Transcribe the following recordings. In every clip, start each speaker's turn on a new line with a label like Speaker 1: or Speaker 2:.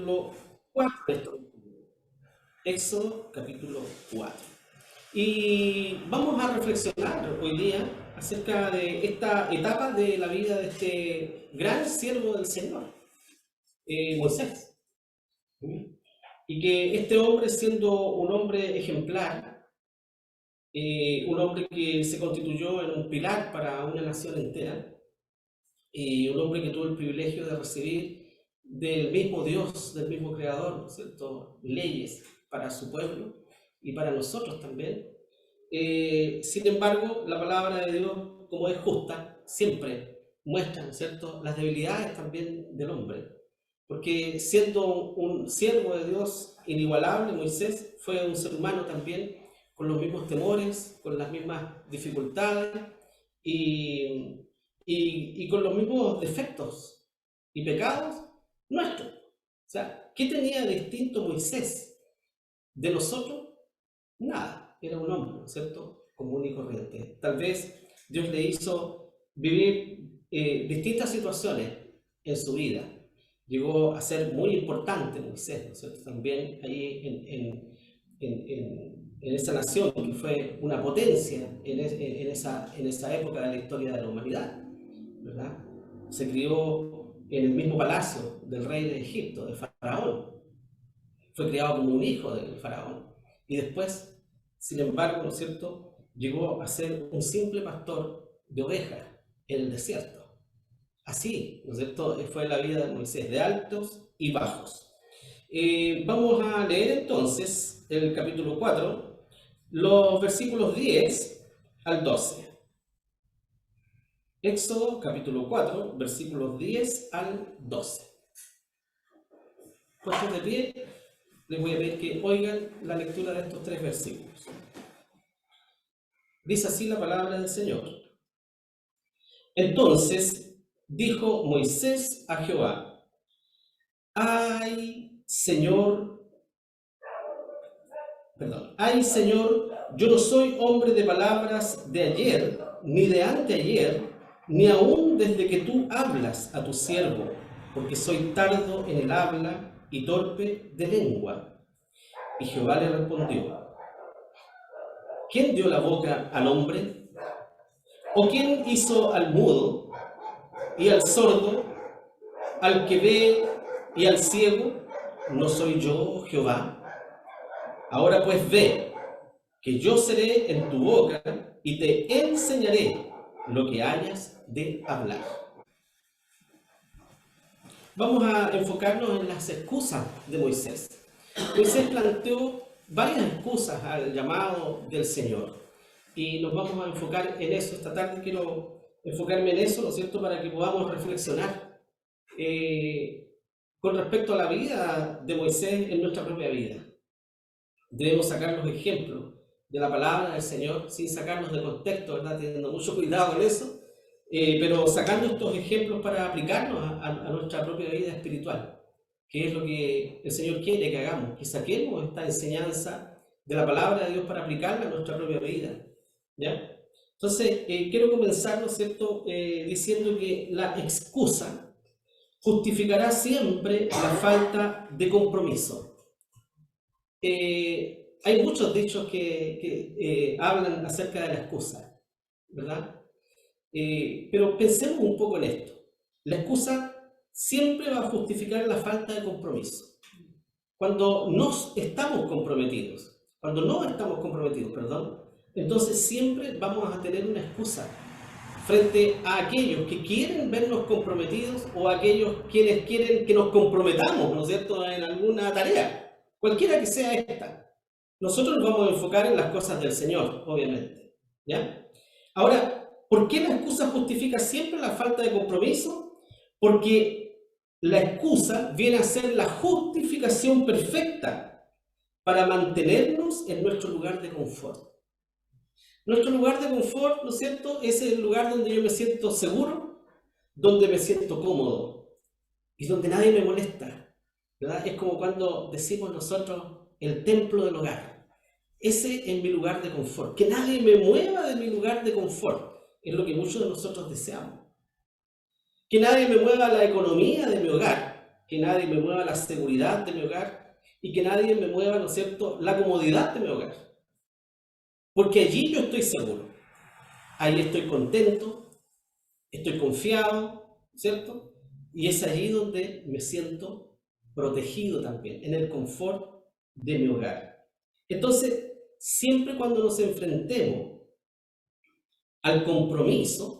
Speaker 1: capítulo 4 de esto. Éxodo capítulo 4. Y vamos a reflexionar hoy día acerca de esta etapa de la vida de este gran siervo del Señor, Moisés. Y que este hombre, siendo un hombre ejemplar, un hombre que se constituyó en un pilar para una nación entera, y un hombre que tuvo el privilegio de recibir del mismo Dios, del mismo Creador, ¿no es cierto?, leyes para su pueblo y para nosotros también. Sin embargo, la palabra de Dios, como es justa, siempre muestra, ¿no es cierto?, las debilidades también del hombre. Porque siendo un siervo de Dios inigualable, Moisés fue un ser humano también con los mismos temores, con las mismas dificultades y con los mismos defectos y pecados nuestros. O sea, ¿qué tenía de distinto Moisés de nosotros? Nada, era un hombre, ¿no es cierto?, común y corriente. Tal vez Dios le hizo vivir distintas situaciones en su vida. Llegó a ser muy importante Moisés, ¿no es cierto?, también ahí en esa nación que fue una potencia en esa época de la historia de la humanidad, ¿verdad? Se crió en el mismo palacio del rey de Egipto, de Faraón. Fue criado como un hijo del Faraón. Y después, sin embargo, ¿no es cierto?, llegó a ser un simple pastor de ovejas en el desierto. Así, ¿no es cierto?, fue la vida de Moisés, de altos y bajos. Vamos a leer entonces el capítulo 4, los versículos 10 al 12. Éxodo capítulo 4, versículos 10 al 12. Puestos de pie, les voy a pedir que oigan la lectura de estos 3 versículos. Dice así la palabra del Señor. Entonces dijo Moisés a Jehová: Ay, Señor, yo no soy hombre de palabras de ayer, ni de anteayer, ni aún desde que tú hablas a tu siervo, porque soy tardo en el habla y torpe de lengua. Y Jehová le respondió: ¿Quién dio la boca al hombre? ¿O quién hizo al mudo y al sordo, al que ve y al ciego? ¿No soy yo, Jehová? Ahora pues ve, que yo seré en tu boca y te enseñaré lo que hayas de hablar. Vamos a enfocarnos en las excusas de Moisés. Moisés planteó varias excusas al llamado del Señor y nos vamos a enfocar en eso. Esta tarde quiero enfocarme en eso, ¿no es cierto?, para que podamos reflexionar con respecto a la vida de Moisés en nuestra propia vida. Debemos sacar los ejemplos de la palabra del Señor sin sacarnos de contexto, ¿verdad?, teniendo mucho cuidado con eso, pero sacando estos ejemplos para aplicarnos a nuestra propia vida espiritual, que es lo que el Señor quiere que hagamos, que saquemos esta enseñanza de la palabra de Dios para aplicarla a nuestra propia vida, ¿ya? Entonces, quiero comenzar, ¿no es cierto?, diciendo que la excusa justificará siempre la falta de compromiso. Hay muchos dichos que hablan acerca de la excusa, ¿verdad? Pero pensemos un poco en esto. La excusa siempre va a justificar la falta de compromiso. Cuando no estamos comprometidos, entonces siempre vamos a tener una excusa frente a aquellos que quieren vernos comprometidos o a aquellos quienes quieren que nos comprometamos, ¿no es cierto?, en alguna tarea. Cualquiera que sea esta, nosotros nos vamos a enfocar en las cosas del Señor, obviamente, ¿ya? Ahora, ¿por qué la excusa justifica siempre la falta de compromiso? Porque la excusa viene a ser la justificación perfecta para mantenernos en nuestro lugar de confort. Nuestro lugar de confort, ¿no es cierto?, es el lugar donde yo me siento seguro, donde me siento cómodo y donde nadie me molesta, ¿verdad? Es como cuando decimos nosotros el templo del hogar. Ese es mi lugar de confort. Que nadie me mueva de mi lugar de confort. Es lo que muchos de nosotros deseamos. Que nadie me mueva la economía de mi hogar. que nadie me mueva la seguridad de mi hogar y que nadie me mueva, ¿no es cierto?, la comodidad de mi hogar. Porque allí yo estoy seguro, ahí estoy contento, estoy confiado, ¿cierto? Y es allí donde me siento protegido también, en el confort de mi hogar. Entonces, siempre cuando nos enfrentemos al compromiso,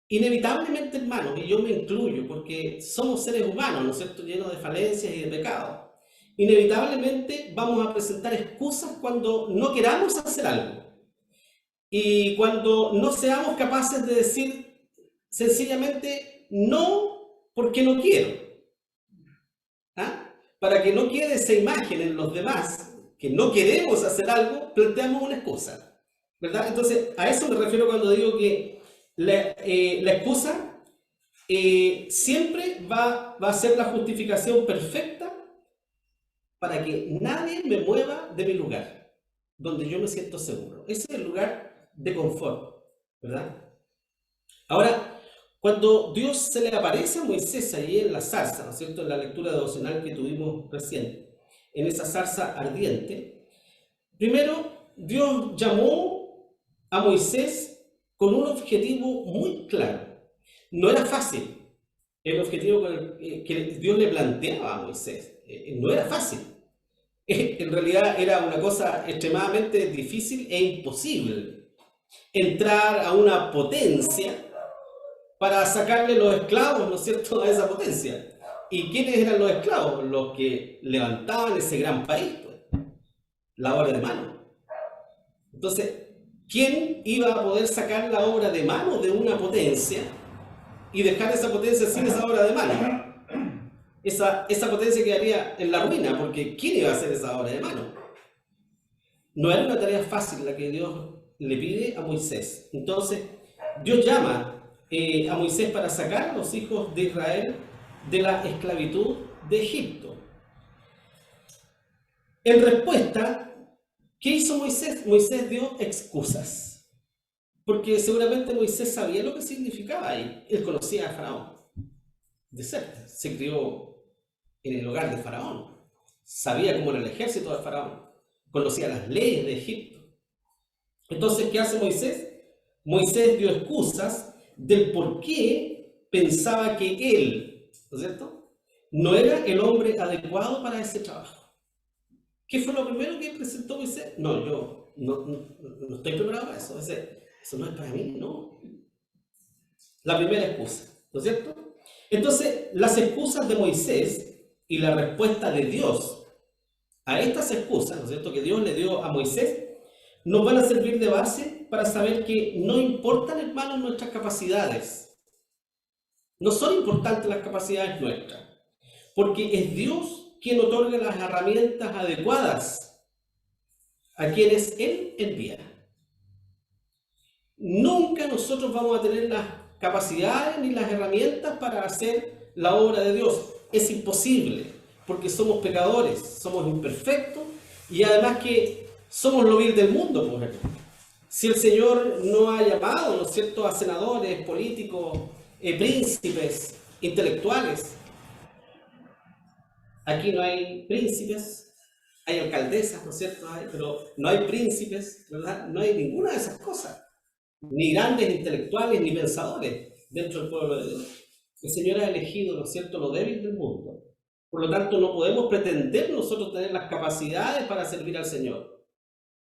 Speaker 1: inevitablemente, hermanos, y yo me incluyo, porque somos seres humanos, ¿no es cierto?, llenos de falencias y de pecados, inevitablemente vamos a presentar excusas cuando no queramos hacer algo. Y cuando no seamos capaces de decir sencillamente no porque no quiero. ¿Ah? Para que no quede esa imagen en los demás que no queremos hacer algo, planteamos una excusa, ¿verdad? Entonces, a eso me refiero cuando digo que la excusa siempre va a ser la justificación perfecta para que nadie me mueva de mi lugar, donde yo me siento seguro. Ese es el lugar de confort, ¿verdad? Ahora, cuando Dios se le aparece a Moisés allí en la zarza, ¿no es cierto?, en la lectura devocional que tuvimos recién, en esa zarza ardiente, primero Dios llamó a Moisés con un objetivo muy claro. No era fácil el objetivo que Dios le planteaba a Moisés, no era fácil. En realidad era una cosa extremadamente difícil e imposible entrar a una potencia para sacarle los esclavos, ¿no es cierto?, a esa potencia. ¿Y quiénes eran los esclavos? Los que levantaban ese gran país, pues, la obra de mano. Entonces, ¿quién iba a poder sacar la obra de mano de una potencia y dejar esa potencia sin esa obra de mano? Esa potencia quedaría en la ruina, porque ¿quién iba a hacer esa obra de mano? No era una tarea fácil la que Dios le pide a Moisés. Entonces, Dios llama a Moisés para sacar a los hijos de Israel de la esclavitud de Egipto. En respuesta, ¿qué hizo Moisés? Moisés dio excusas, porque seguramente Moisés sabía lo que significaba ahí. Él conocía a Faraón de cerca, se crió en el hogar de Faraón, sabía cómo era el ejército de Faraón, conocía las leyes de Egipto. Entonces, ¿qué hace Moisés? Moisés dio excusas del por qué pensaba que él, ¿no es cierto?, no era el hombre adecuado para ese trabajo. ¿Qué fue lo primero que presentó Moisés? No, yo no estoy preparado para eso. Eso no es para mí, no. La primera excusa, ¿no es cierto? Entonces, las excusas de Moisés y la respuesta de Dios a estas excusas, ¿no es cierto?, que Dios le dio a Moisés, nos van a servir de base para saber que no importan, hermanos, nuestras capacidades. No son importantes las capacidades nuestras, porque es Dios quien otorga las herramientas adecuadas a quienes Él envía. Nunca nosotros vamos a tener las capacidades ni las herramientas para hacer la obra de Dios. Es imposible, porque somos pecadores, somos imperfectos y además que somos lo vil del mundo, por ejemplo. Si el Señor no ha llamado, ¿no es cierto?, a senadores, políticos, príncipes, intelectuales. Aquí no hay príncipes, hay alcaldesas, ¿no es cierto?, pero no hay príncipes, ¿verdad? No hay ninguna de esas cosas. Ni grandes intelectuales, ni pensadores dentro del pueblo de Dios. El Señor ha elegido, ¿no es cierto?, lo débil del mundo. Por lo tanto, no podemos pretender nosotros tener las capacidades para servir al Señor.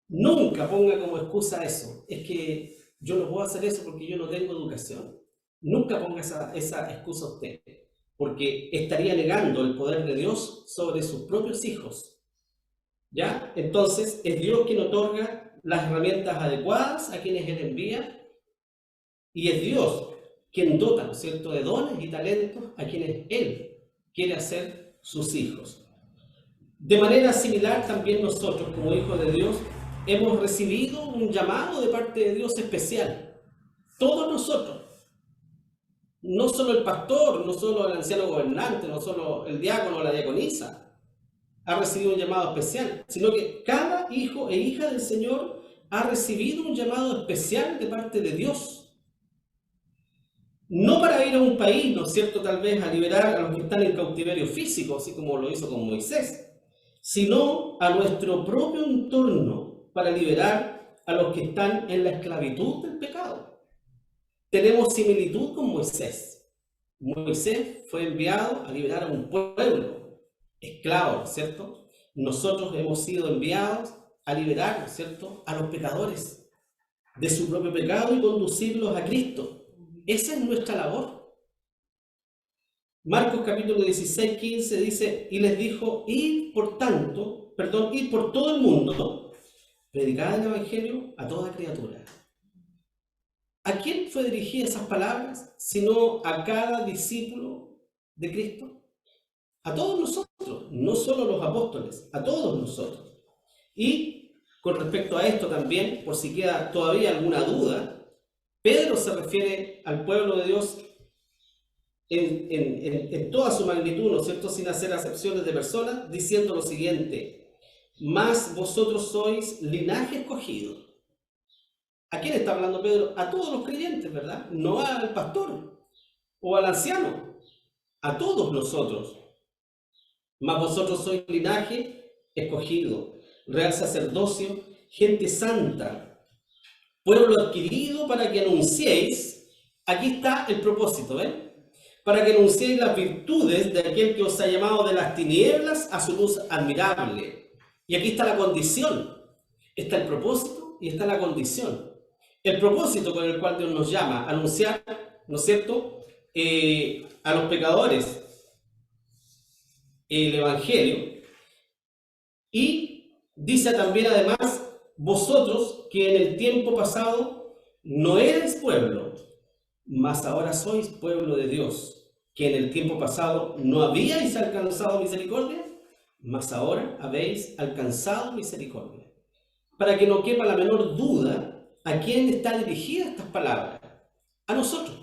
Speaker 1: Nunca ponga como excusa eso. Es que yo no puedo hacer eso porque yo no tengo educación. Nunca ponga esa excusa a usted, porque estaría negando el poder de Dios sobre sus propios hijos. ¿Ya? Entonces, es Dios quien otorga las herramientas adecuadas a quienes Él envía, y es Dios quien dota, ¿no es cierto?, de dones y talentos a quienes Él quiere hacer sus hijos. De manera similar, también nosotros, como hijos de Dios, hemos recibido un llamado de parte de Dios especial. Todos nosotros. No solo el pastor, no solo el anciano gobernante, no solo el diácono o la diaconisa ha recibido un llamado especial, sino que cada hijo e hija del Señor ha recibido un llamado especial de parte de Dios. No para ir a un país, ¿no es cierto?, tal vez a liberar a los que están en cautiverio físico, así como lo hizo con Moisés, sino a nuestro propio entorno para liberar a los que están en la esclavitud del pecado. Tenemos similitud con Moisés. Moisés fue enviado a liberar a un pueblo esclavo, ¿no es cierto? Nosotros hemos sido enviados a liberar, ¿no es cierto?, a los pecadores de su propio pecado y conducirlos a Cristo. Esa es nuestra labor. Marcos capítulo 16, 15 dice, y les dijo, id por todo el mundo, predicad el evangelio a toda criatura. ¿A quién fue dirigida esas palabras? Sino a cada discípulo de Cristo. A todos nosotros, no solo a los apóstoles, a todos nosotros. Y con respecto a esto también, por si queda todavía alguna duda, Pedro se refiere al pueblo de Dios en toda su magnitud, ¿no es cierto?, sin hacer acepciones de personas, diciendo lo siguiente: mas vosotros sois linaje escogido. ¿A quién está hablando Pedro? A todos los creyentes, ¿verdad? No al pastor o al anciano, a todos nosotros. Mas vosotros sois linaje escogido, real sacerdocio, gente santa, pueblo adquirido para que anunciéis. Aquí está el propósito, ¿ven? Para que anunciéis las virtudes de aquel que os ha llamado de las tinieblas a su luz admirable. Y aquí está la condición. Está el propósito y está la condición. El propósito con el cual Dios nos llama a anunciar, ¿no es cierto?, a los pecadores el Evangelio. Y dice también además, vosotros que en el tiempo pasado no erais pueblo, mas ahora sois pueblo de Dios, que en el tiempo pasado no habíais alcanzado misericordia, mas ahora habéis alcanzado misericordia. Para que no quepa la menor duda, ¿a quién está dirigida estas palabras? A nosotros,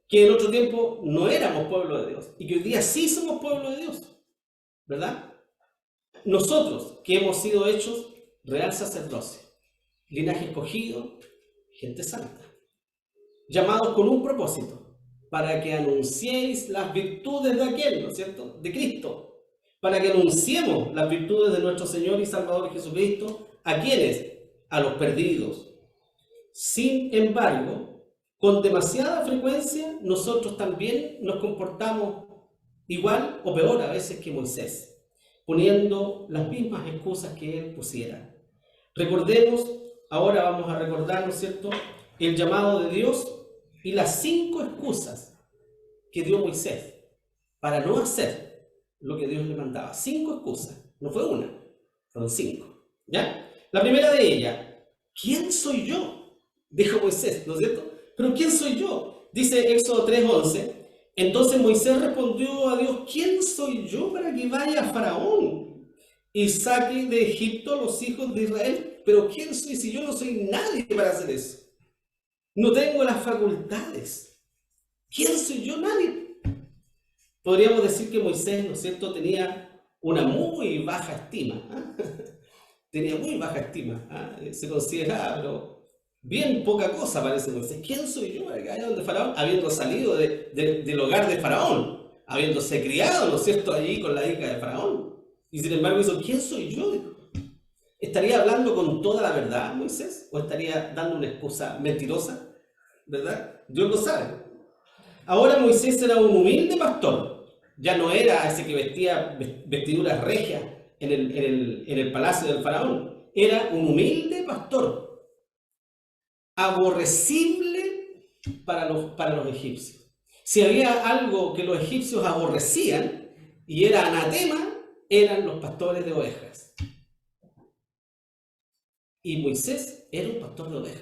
Speaker 1: que en otro tiempo no éramos pueblo de Dios, y que hoy día sí somos pueblo de Dios, ¿verdad? Nosotros, que hemos sido hechos real sacerdocio, linaje escogido, gente santa, llamados con un propósito, para que anunciéis las virtudes de aquel, ¿no es cierto?, de Cristo, para que anunciemos las virtudes de nuestro Señor y Salvador Jesucristo. ¿A quiénes? A los perdidos. Sin embargo, con demasiada frecuencia nosotros también nos comportamos igual o peor a veces que Moisés, poniendo las mismas excusas que él pusiera. Recordemos, ahora vamos a recordar, ¿no es cierto?, el llamado de Dios y las 5 excusas que dio Moisés para no hacer lo que Dios le mandaba. 5 excusas, no fue una, fueron 5. ¿Ya? La primera de ellas, ¿quién soy yo?, dijo Moisés, ¿no es cierto? ¿Pero quién soy yo? Dice Éxodo 3:11. Entonces Moisés respondió a Dios: ¿quién soy yo para que vaya a Faraón y saque de Egipto a los hijos de Israel? Pero ¿quién soy si yo no soy nadie para hacer eso? No tengo las facultades. ¿Quién soy yo? Nadie. Podríamos decir que Moisés, ¿no es cierto?, tenía una muy baja estima. Tenía muy baja estima. Se consideraba, pero bien poca cosa parece Moisés. ¿Quién soy yo para que vaya donde Faraón? Habiendo salido del hogar de Faraón, habiéndose criado, ¿no es cierto?, allí con la hija de Faraón. Y sin embargo hizo: ¿quién soy yo?, dijo. ¿Estaría hablando con toda la verdad Moisés? ¿O estaría dando una excusa mentirosa? ¿Verdad? Dios lo sabe. Ahora Moisés era un humilde pastor. Ya no era ese que vestía vestiduras regias en el palacio del faraón. Era un humilde pastor, aborrecible para los egipcios. Si había algo que los egipcios aborrecían y era anatema, eran los pastores de ovejas. Y Moisés era un pastor de ovejas.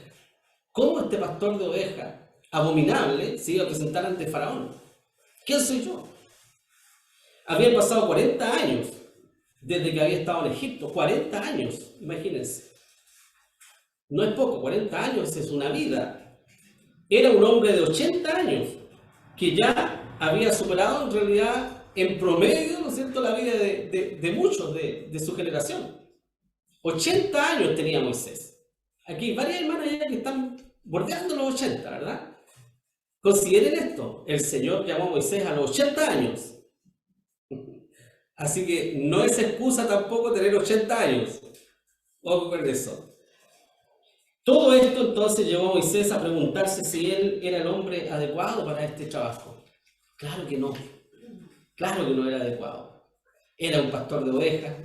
Speaker 1: ¿Cómo este pastor de ovejas abominable se iba a presentar ante Faraón? ¿Quién soy yo? Habían pasado 40 años desde que había estado en Egipto. 40 años, imagínense. No es poco, 40 años es una vida. Era un hombre de 80 años que ya había superado en realidad, en promedio, ¿no es cierto?, la vida de muchos de su generación. 80 años tenía Moisés. Aquí hay varias hermanas ya que están bordeando los 80, ¿verdad? Consideren esto, el Señor llamó a Moisés a los 80 años. Así que no es excusa tampoco tener 80 años. Ojo con eso. Todo esto entonces llevó a Moisés a preguntarse si él era el hombre adecuado para este trabajo. Claro que no. Claro que no era adecuado. Era un pastor de ovejas,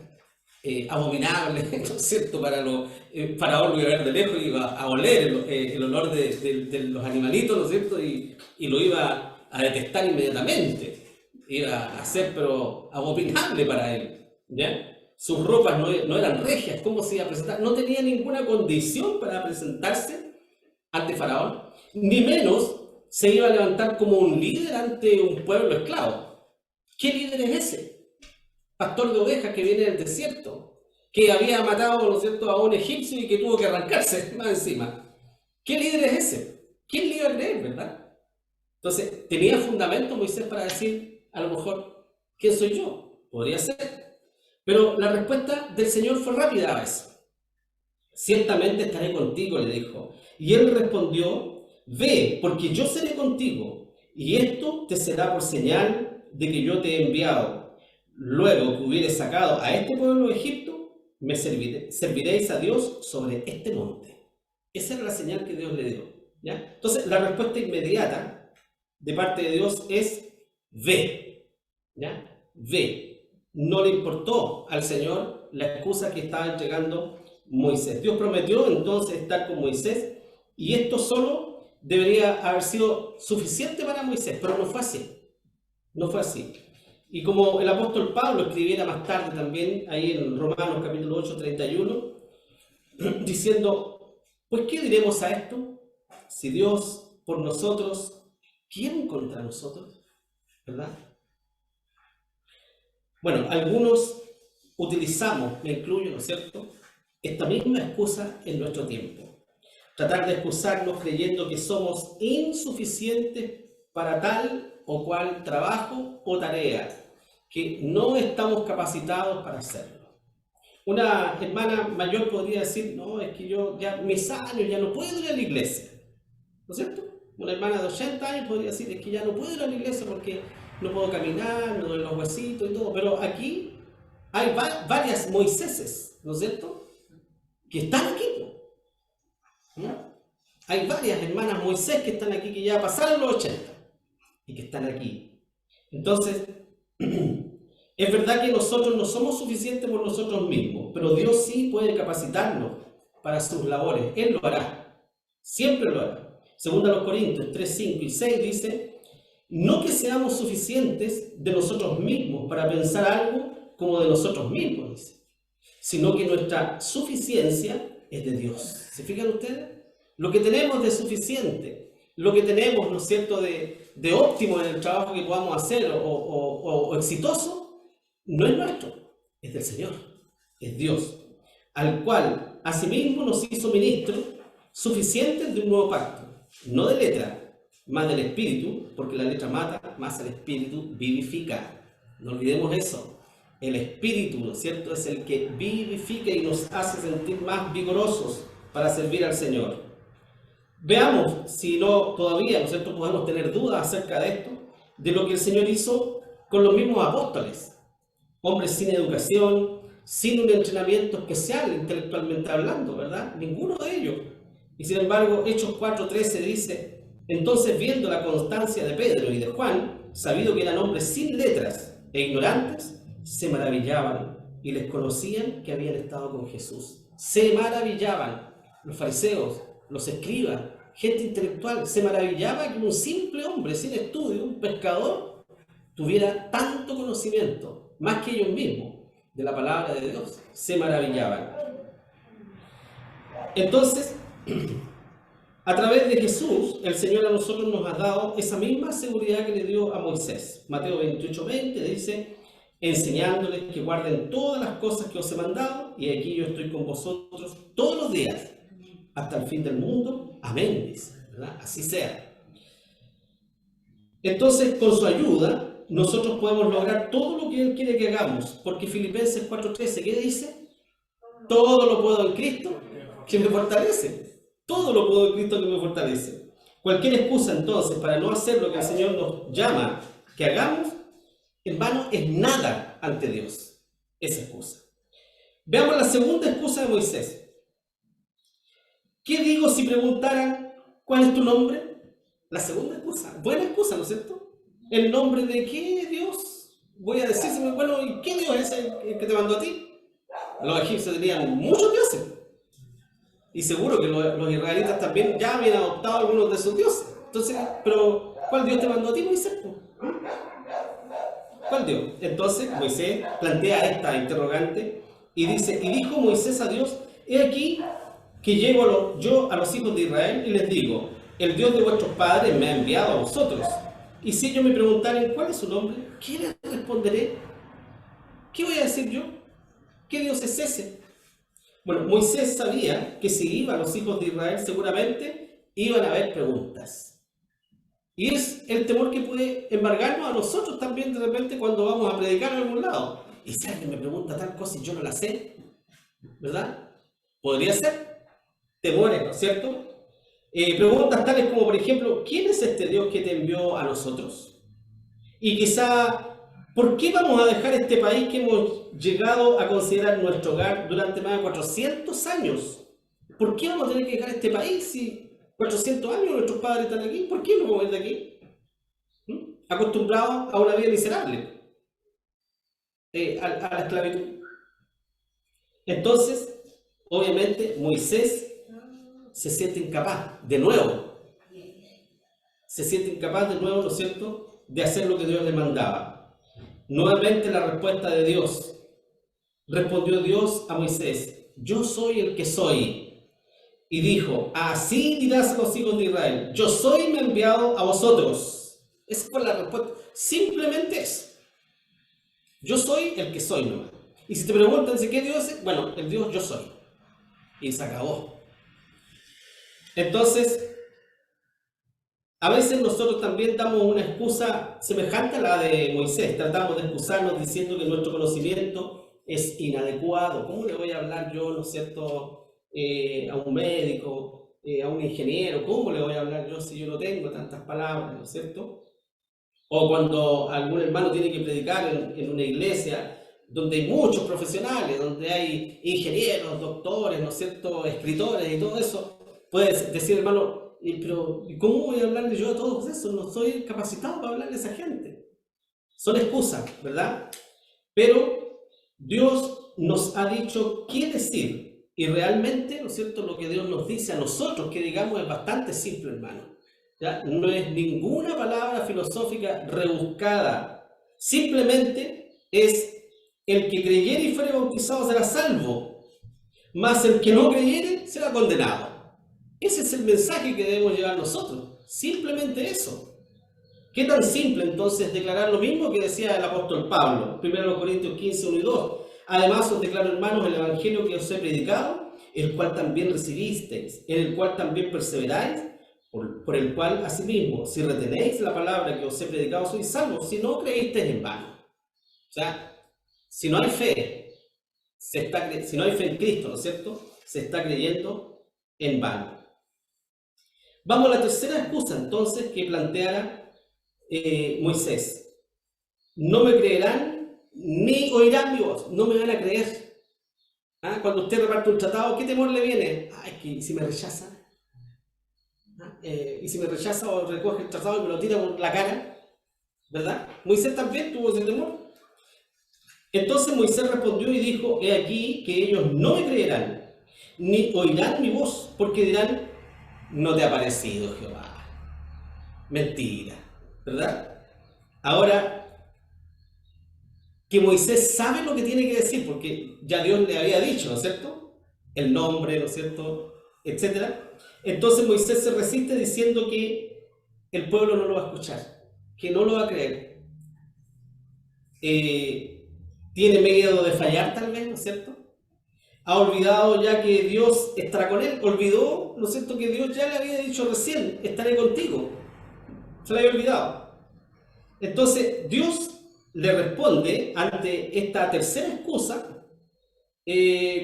Speaker 1: abominable, ¿no es cierto? Faraón lo iba a ver de lejos y iba a oler el olor de los animalitos, ¿no es cierto? Y lo iba a detestar inmediatamente. Iba a ser, pero abominable para él, ¿ya? Sus ropas no eran regias, ¿cómo se iba a presentar? No tenía ninguna condición para presentarse ante Faraón, ni menos se iba a levantar como un líder ante un pueblo esclavo. ¿Qué líder es ese? Pastor de ovejas que viene del desierto, que había matado, ¿no es cierto?, a un egipcio y que tuvo que arrancarse más encima. ¿Qué líder es ese? ¿Quién le iba a creer, verdad? Entonces, ¿tenía fundamento Moisés para decir, a lo mejor, ¿quién soy yo? Podría ser. Pero la respuesta del Señor fue rápida a eso. Ciertamente estaré contigo, le dijo. Y él respondió, ve, porque yo seré contigo, y esto te será por señal de que yo te he enviado. Luego que hubieres sacado a este pueblo de Egipto, me serviréis a Dios sobre este monte. Esa era la señal que Dios le dio, ¿ya? Entonces, la respuesta inmediata de parte de Dios es, ve, ¿ya? Ve. No le importó al Señor la excusa que estaba entregando Moisés. Dios prometió entonces estar con Moisés y esto solo debería haber sido suficiente para Moisés, pero no fue así. No fue así. Y como el apóstol Pablo escribiera más tarde también, ahí en Romanos capítulo 8, 31, diciendo, pues ¿qué diremos a esto? Si Dios por nosotros, ¿quién contra nosotros? ¿Verdad? Bueno, algunos utilizamos, me incluyo, ¿no es cierto?, esta misma excusa en nuestro tiempo. Tratar de excusarnos creyendo que somos insuficientes para tal o cual trabajo o tarea, que no estamos capacitados para hacerlo. Una hermana mayor podría decir, no, es que yo ya mis años ya no puedo ir a la iglesia, ¿no es cierto? Una hermana de 80 años podría decir, es que ya no puedo ir a la iglesia porque no puedo caminar, me duelen los huesitos y todo. Pero aquí hay varias Moiséses, ¿no es cierto?, que están aquí, ¿no? Hay varias hermanas Moisés que están aquí, que ya pasaron los 80 y que están aquí. Entonces, es verdad que nosotros no somos suficientes por nosotros mismos, pero Dios sí puede capacitarnos para sus labores. Él lo hará, siempre lo hará. Según a Corintios 3, 5 y 6 dice, no que seamos suficientes de nosotros mismos para pensar algo como de nosotros mismos, dice, sino que nuestra suficiencia es de Dios. ¿Se fijan ustedes? Lo que tenemos de suficiente, lo que tenemos, ¿no es cierto?, de óptimo en el trabajo que podamos hacer o exitoso, no es nuestro, es del Señor, es Dios, al cual asimismo nos hizo ministros suficientes de un nuevo pacto, no de letra, más del Espíritu, porque la letra mata, más el Espíritu vivifica. No olvidemos eso. El Espíritu, ¿no es cierto?, es el que vivifica y nos hace sentir más vigorosos para servir al Señor. Veamos si no todavía, ¿no es cierto?, podemos tener dudas acerca de esto, de lo que el Señor hizo con los mismos apóstoles. Hombres sin educación, sin un entrenamiento especial intelectualmente hablando, ¿verdad? Ninguno de ellos. Y sin embargo, Hechos 4:13 dice, entonces viendo la constancia de Pedro y de Juan, sabido que eran hombres sin letras e ignorantes, se maravillaban y les conocían que habían estado con Jesús. Se maravillaban. Los fariseos, los escribas, gente intelectual, se maravillaba que un simple hombre sin estudio, un pescador, tuviera tanto conocimiento, más que ellos mismos, de la palabra de Dios. Se maravillaban. Entonces, a través de Jesús, el Señor a nosotros nos ha dado esa misma seguridad que le dio a Moisés. Mateo 28:20 dice, enseñándoles que guarden todas las cosas que os he mandado, y aquí yo estoy con vosotros todos los días, hasta el fin del mundo. Amén, dice, ¿verdad? Así sea. Entonces, con su ayuda, nosotros podemos lograr todo lo que Él quiere que hagamos, porque Filipenses 4:13, ¿qué dice? Todo lo puedo en Cristo que me fortalece. Todo lo puedo en Cristo que me fortalece. Cualquier excusa entonces para no hacer lo que el Señor nos llama que hagamos, en vano es nada ante Dios, esa excusa. Veamos la segunda excusa de Moisés. ¿Qué digo si preguntaran cuál es tu nombre? La segunda excusa, buena excusa, ¿no es cierto? ¿El nombre de qué Dios? Voy a decirse, bueno, ¿y qué Dios es el que te mandó a ti? Los egipcios tenían muchos dioses. Y seguro que los israelitas también ya habían adoptado algunos de sus dioses. Entonces, pero ¿cuál Dios te mandó a ti, Moisés? ¿Cuál Dios? Entonces Moisés plantea esta interrogante y dice, y dijo Moisés a Dios, he aquí que llego yo a los hijos de Israel y les digo, el Dios de vuestros padres me ha enviado a vosotros. Y si ellos me preguntaren cuál es su nombre, ¿qué les responderé? ¿Qué voy a decir yo? ¿Qué Dios es ese? Bueno, Moisés sabía que si iba a los hijos de Israel seguramente iban a haber preguntas. Y es el temor que puede embargarnos a nosotros también de repente cuando vamos a predicar en algún lado. Y si alguien me pregunta tal cosa y yo no la sé, ¿verdad? Podría ser temores, ¿no es cierto? Preguntas tales como, por ejemplo, ¿quién es este Dios que te envió a nosotros? Y quizá, ¿por qué vamos a dejar este país que hemos llegado a considerar nuestro hogar durante más de 400 años? ¿Por qué vamos a tener que dejar este país si 400 años nuestros padres están aquí? ¿Por qué no vamos a ir de aquí? Acostumbrados a una vida miserable, a la esclavitud. Entonces, obviamente, Moisés se siente incapaz, de nuevo, se siente incapaz de nuevo, ¿no es cierto?, de hacer lo que Dios le mandaba. Nuevamente la respuesta de Dios. Respondió Dios a Moisés, yo soy el que soy. Y dijo, así dirás a los hijos de Israel, yo soy, me he enviado a vosotros. Esa fue la respuesta. Simplemente eso. Yo soy el que soy nomás. Y si te preguntan si qué Dios es, bueno, el Dios yo soy. Y se acabó. Entonces, a veces nosotros también damos una excusa semejante a la de Moisés. Tratamos de excusarnos diciendo que nuestro conocimiento es inadecuado. ¿Cómo le voy a hablar yo, ¿no es cierto?, a un médico, a un ingeniero? ¿Cómo le voy a hablar yo si yo no tengo tantas palabras, ¿no es cierto? O cuando algún hermano tiene que predicar en una iglesia donde hay muchos profesionales, donde hay ingenieros, doctores, ¿no es cierto?, escritores y todo eso, puedes decir, hermano, pero ¿cómo voy a hablarle yo a todos esos? No soy capacitado para hablarle a esa gente. Son excusas, ¿verdad? Pero Dios nos ha dicho qué decir. Y realmente, ¿no es cierto?, lo que Dios nos dice a nosotros que digamos es bastante simple, hermano. ¿Ya? No es ninguna palabra filosófica rebuscada. Simplemente es el que creyere y fuere bautizado será salvo, mas el que no creyere será condenado. Ese es el mensaje que debemos llevar nosotros. Simplemente eso. ¿Qué tan simple entonces declarar lo mismo que decía el apóstol Pablo, 1 Corintios 15, 1 y 2? Además os declaro, hermanos, el evangelio que os he predicado, el cual también recibisteis, en el cual también perseveráis, por el cual asimismo, si retenéis la palabra que os he predicado, sois salvos, si no creísteis en vano. O sea, si no hay fe, si no hay fe en Cristo, ¿no es cierto?, se está creyendo en vano. Vamos a la tercera excusa entonces que planteara Moisés. No me creerán ni oirán mi voz, no me van a creer. ¿Ah? Cuando usted reparte un tratado, ¿qué temor le viene? Ay, que si me rechaza. Y si me rechaza o recoge el tratado y me lo tira por la cara, ¿verdad? Moisés también tuvo ese temor. Entonces Moisés respondió y dijo, he aquí que ellos no me creerán, ni oirán mi voz, porque dirán, no te ha parecido Jehová. Mentira, ¿verdad? Ahora, que Moisés sabe lo que tiene que decir, porque ya Dios le había dicho, ¿no es cierto?, el nombre, ¿no es cierto?, etcétera. Entonces Moisés se resiste diciendo que el pueblo no lo va a escuchar, que no lo va a creer. Tiene miedo de fallar tal vez, ¿no es cierto? Ha olvidado ya que Dios estará con él. Olvidó, ¿no es cierto?, que Dios ya le había dicho recién, estaré contigo. Se lo había olvidado. Entonces Dios le responde ante esta tercera excusa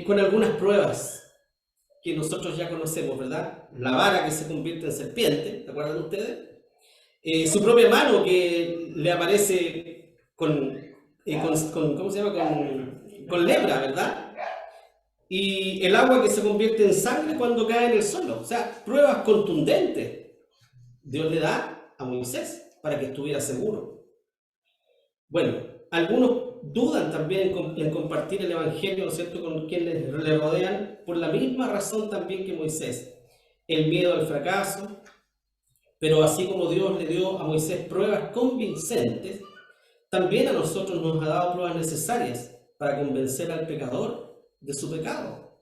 Speaker 1: con algunas pruebas que nosotros ya conocemos, ¿verdad? La vara que se convierte en serpiente, ¿te acuerdan ustedes? Su propia mano que le aparece ¿cómo se llama? Con lepra, ¿verdad? Y el agua que se convierte en sangre cuando cae en el suelo. O sea, pruebas contundentes Dios le da a Moisés para que estuviera seguro. Bueno, algunos dudan también en compartir el Evangelio, ¿no es cierto?, con quienes le rodean, por la misma razón también que Moisés. El miedo al fracaso, pero así como Dios le dio a Moisés pruebas convincentes, también a nosotros nos ha dado pruebas necesarias para convencer al pecador de su pecado.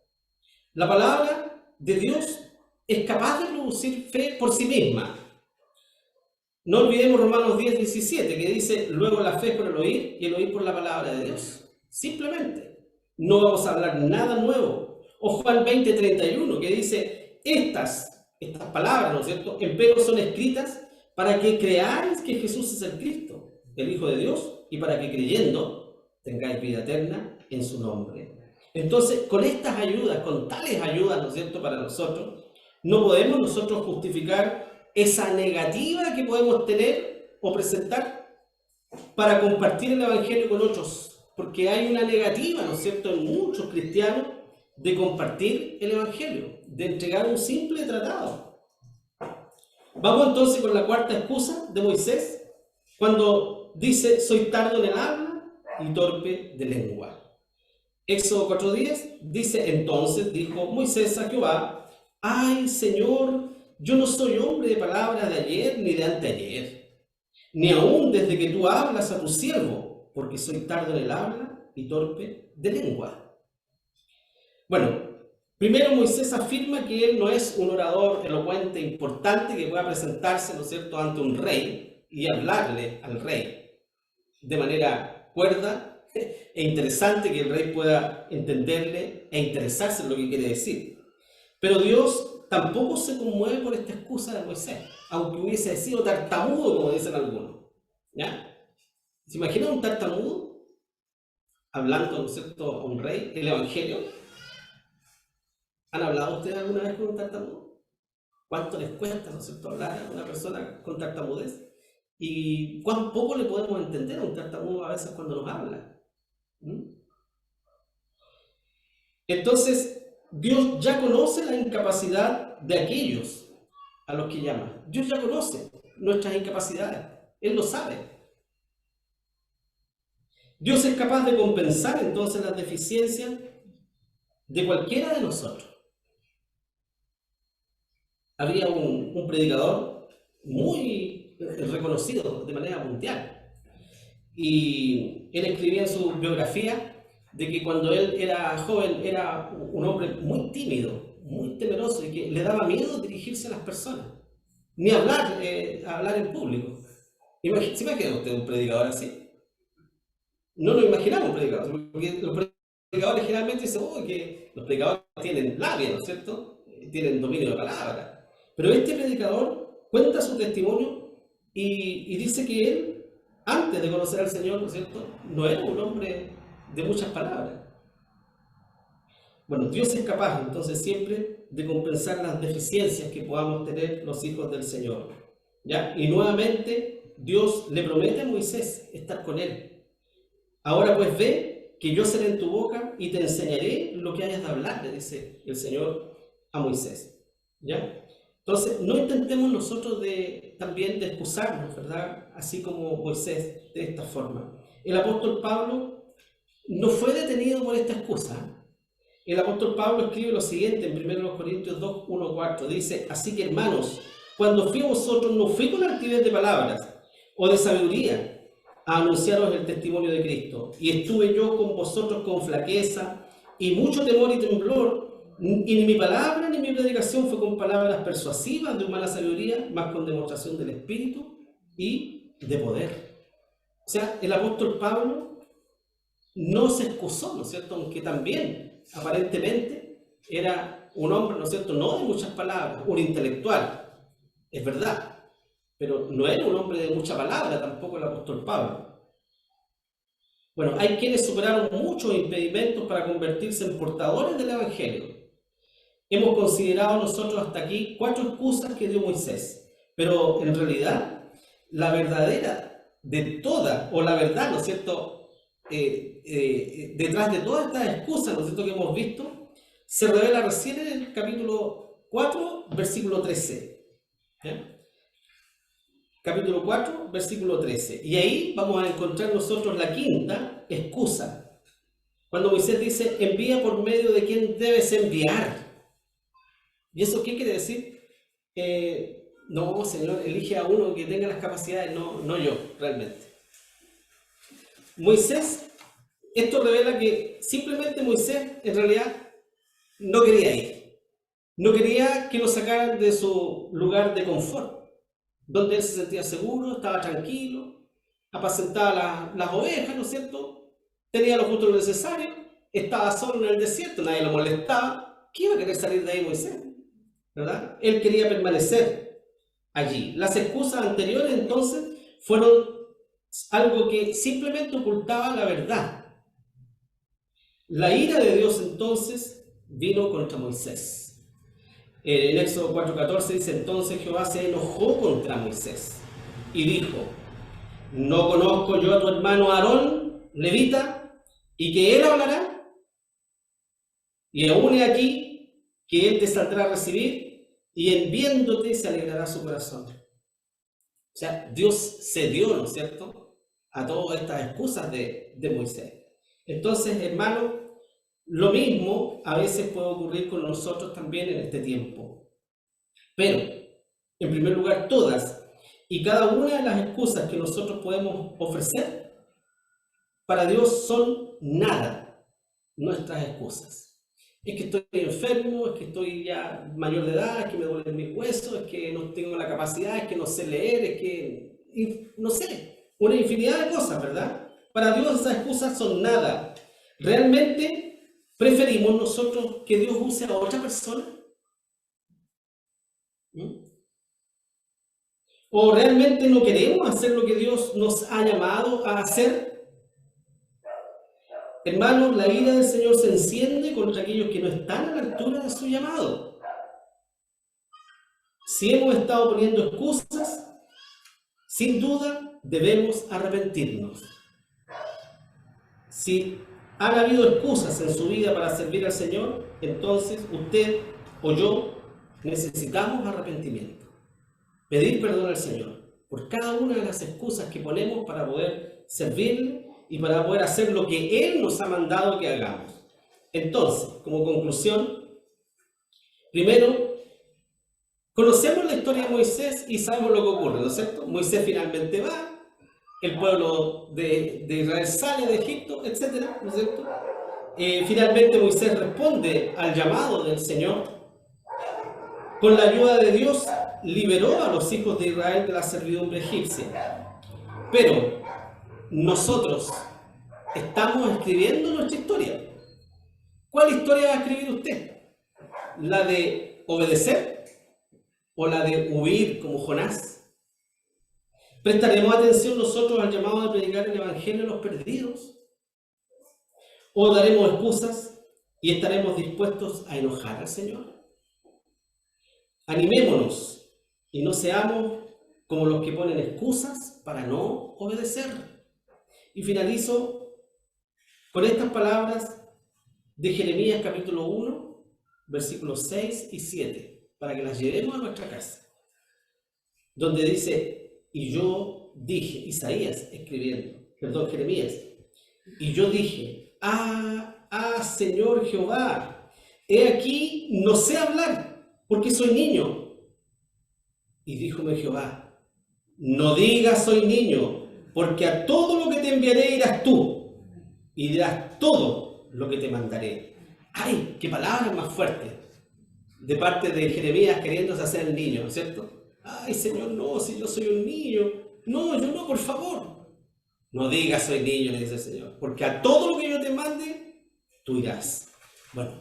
Speaker 1: La palabra de Dios es capaz de producir fe por sí misma. No olvidemos Romanos 10:17, que dice, luego la fe es por el oír y el oír por la palabra de Dios. Simplemente. No vamos a hablar nada nuevo. O Juan 20:31, que dice, estas palabras, ¿no es cierto?, empero son escritas para que creáis que Jesús es el Cristo, el Hijo de Dios, y para que creyendo tengáis vida eterna en su nombre. Entonces, con estas ayudas, con tales ayudas, ¿no es cierto?, para nosotros, no podemos nosotros justificar esa negativa que podemos tener o presentar para compartir el Evangelio con otros, porque hay una negativa, ¿no es cierto?, en muchos cristianos de compartir el Evangelio, de entregar un simple tratado. Vamos entonces con la cuarta excusa de Moisés, cuando dice, soy tardo en el habla y torpe de lengua. Éxodo 4:10 dice, entonces dijo Moisés a Jehová, ay Señor, yo no soy hombre de palabras de ayer ni de anteayer, ni aún desde que tú hablas a tu siervo, porque soy tardo en el habla y torpe de lengua. Bueno, primero Moisés afirma que él no es un orador elocuente importante que pueda presentarse, ¿no es cierto?, ante un rey y hablarle al rey de manera cuerda e interesante, que el rey pueda entenderle e interesarse en lo que quiere decir. Pero Dios tampoco se conmueve por esta excusa de Moisés, aunque hubiese sido tartamudo, como dicen algunos. ¿Ya? ¿Se imaginan un tartamudo hablando, ¿no es cierto?, a un rey, el Evangelio? ¿Han hablado ustedes alguna vez con un tartamudo? ¿Cuánto les cuesta, ¿no es cierto?, hablar a una persona con tartamudez? ¿Y cuán poco le podemos entender a un tartamudo a veces cuando nos habla? Entonces, Dios ya conoce la incapacidad de aquellos a los que llama. Dios ya conoce nuestras incapacidades. Él lo sabe. Dios es capaz de compensar entonces las deficiencias de cualquiera de nosotros. Había un predicador muy reconocido de manera mundial. Y él escribía en su biografía de que cuando él era joven era un hombre muy tímido, muy temeroso y que le daba miedo dirigirse a las personas, ni hablar en público. ¿Se imagina usted un predicador así? No lo imaginamos un predicador, porque los predicadores generalmente dicen que los predicadores tienen labia, ¿no es cierto? Tienen dominio de palabra. Pero este predicador cuenta su testimonio y dice que él, antes de conocer al Señor, ¿no es cierto?, no era un hombre de muchas palabras. Bueno, Dios es capaz entonces siempre de compensar las deficiencias que podamos tener los hijos del Señor. ¿Ya? Y nuevamente Dios le promete a Moisés estar con él. Ahora pues ve que yo seré en tu boca y te enseñaré lo que hayas de hablar, le dice el Señor a Moisés. ¿Ya? Entonces, no intentemos nosotros también de excusarnos, ¿verdad?, así como Moisés, de esta forma. El apóstol Pablo no fue detenido por esta excusa. El apóstol Pablo escribe lo siguiente en 1 Corintios 2, 1, 4. Dice, así que hermanos, cuando fui a vosotros no fui con altivez de palabras o de sabiduría a anunciaros el testimonio de Cristo. Y estuve yo con vosotros con flaqueza y mucho temor y temblor. Y ni mi palabra ni mi predicación fue con palabras persuasivas de humana sabiduría, más con demostración del Espíritu y de poder. O sea, el apóstol Pablo no se excusó, ¿no es cierto?, aunque también aparentemente era un hombre, ¿no es cierto?, no de muchas palabras, un intelectual, es verdad, pero no era un hombre de mucha palabra tampoco el apóstol Pablo. Bueno, hay quienes superaron muchos impedimentos para convertirse en portadores del Evangelio. hemos considerado nosotros hasta aquí 4 excusas que dio Moisés, pero en realidad la verdadera de todas, o la verdad, ¿no es cierto?, detrás de todas estas excusas, ¿no es cierto?, que hemos visto, se revela recién en el capítulo 4, versículo 13. ¿Ya? Capítulo 4, versículo 13. Y ahí vamos a encontrar nosotros la quinta excusa. Cuando Moisés dice, envía por medio de quien debes enviar. ¿Y eso qué quiere decir? No, Señor, elige a uno que tenga las capacidades, no yo, realmente. Moisés, esto revela que simplemente Moisés en realidad no quería ir. No quería que lo sacaran de su lugar de confort, donde él se sentía seguro, estaba tranquilo, apacentaba las ovejas, ¿no es cierto? Tenía lo justo y lo necesario, estaba solo en el desierto, nadie lo molestaba. ¿Qué iba a querer salir de ahí Moisés? ¿Verdad? Él quería permanecer allí. Las excusas anteriores entonces fueron algo que simplemente ocultaba la verdad. La ira de Dios entonces vino contra Moisés. En Éxodo 4:14 dice, entonces Jehová se enojó contra Moisés y dijo, ¿no conozco yo a tu hermano Aarón, levita, y que él hablará? Y aún he aquí que él te saldrá a recibir y en viéndote se alegrará su corazón. O sea, Dios cedió, ¿no es cierto?, a todas estas excusas de Moisés. Entonces, hermano, lo mismo a veces puede ocurrir con nosotros también en este tiempo. Pero, en primer lugar, todas y cada una de las excusas que nosotros podemos ofrecer, para Dios son nada nuestras excusas. Es que estoy enfermo, es que estoy ya mayor de edad, es que me duelen mis huesos, es que no tengo la capacidad, es que no sé leer, es que, no sé, una infinidad de cosas, ¿verdad? Para Dios esas excusas son nada. ¿Realmente preferimos nosotros que Dios use a otra persona? ¿Mm? ¿O realmente no queremos hacer lo que Dios nos ha llamado a hacer? Hermanos, la ira del Señor se enciende contra aquellos que no están a la altura de su llamado. Si hemos estado poniendo excusas, sin duda debemos arrepentirnos. Si han habido excusas en su vida para servir al Señor, entonces usted o yo necesitamos arrepentimiento. Pedir perdón al Señor por cada una de las excusas que ponemos para poder servirle y para poder hacer lo que Él nos ha mandado que hagamos. Entonces, como conclusión, primero, conocemos la historia de Moisés y sabemos lo que ocurre, ¿no es cierto? Moisés finalmente va, el pueblo de Israel sale de Egipto, etcétera, ¿no es cierto? Finalmente Moisés responde al llamado del Señor. Con la ayuda de Dios liberó a los hijos de Israel de la servidumbre egipcia. Pero nosotros estamos escribiendo nuestra historia. ¿Cuál historia va a escribir usted? ¿La de obedecer o la de huir como Jonás? ¿Prestaremos atención nosotros al llamado de predicar el Evangelio a los perdidos? ¿O daremos excusas y estaremos dispuestos a enojar al Señor? Animémonos y no seamos como los que ponen excusas para no obedecer. Y finalizo con estas palabras de Jeremías capítulo 1, versículos 6 y 7, para que las llevemos a nuestra casa, donde dice, y yo dije, Isaías escribiendo, perdón, Jeremías, y yo dije, Señor Jehová, he aquí, no sé hablar, porque soy niño. Y díjome Jehová, no digas soy niño, porque a todo lo que te enviaré irás tú, y dirás todo lo que te mandaré. ¡Ay, qué palabras más fuertes! De parte de Jeremías queriéndose hacer el niño, ¿no es cierto? ¡Ay, Señor, no, si yo soy un niño! No, yo no, por favor. No digas soy niño, le dice el Señor, porque a todo lo que yo te mande, tú irás. Bueno,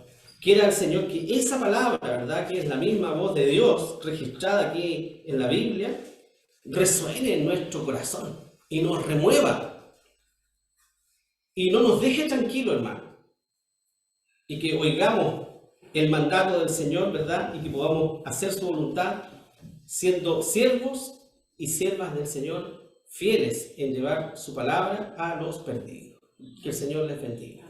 Speaker 1: quiera el Señor que esa palabra, ¿verdad?, que es la misma voz de Dios registrada aquí en la Biblia, resuene en nuestro corazón y nos remueva y no nos deje tranquilos, hermano, y que oigamos el mandato del Señor, ¿verdad? Y que podamos hacer su voluntad, siendo siervos y siervas del Señor, fieles en llevar su palabra a los perdidos. Que el Señor les bendiga.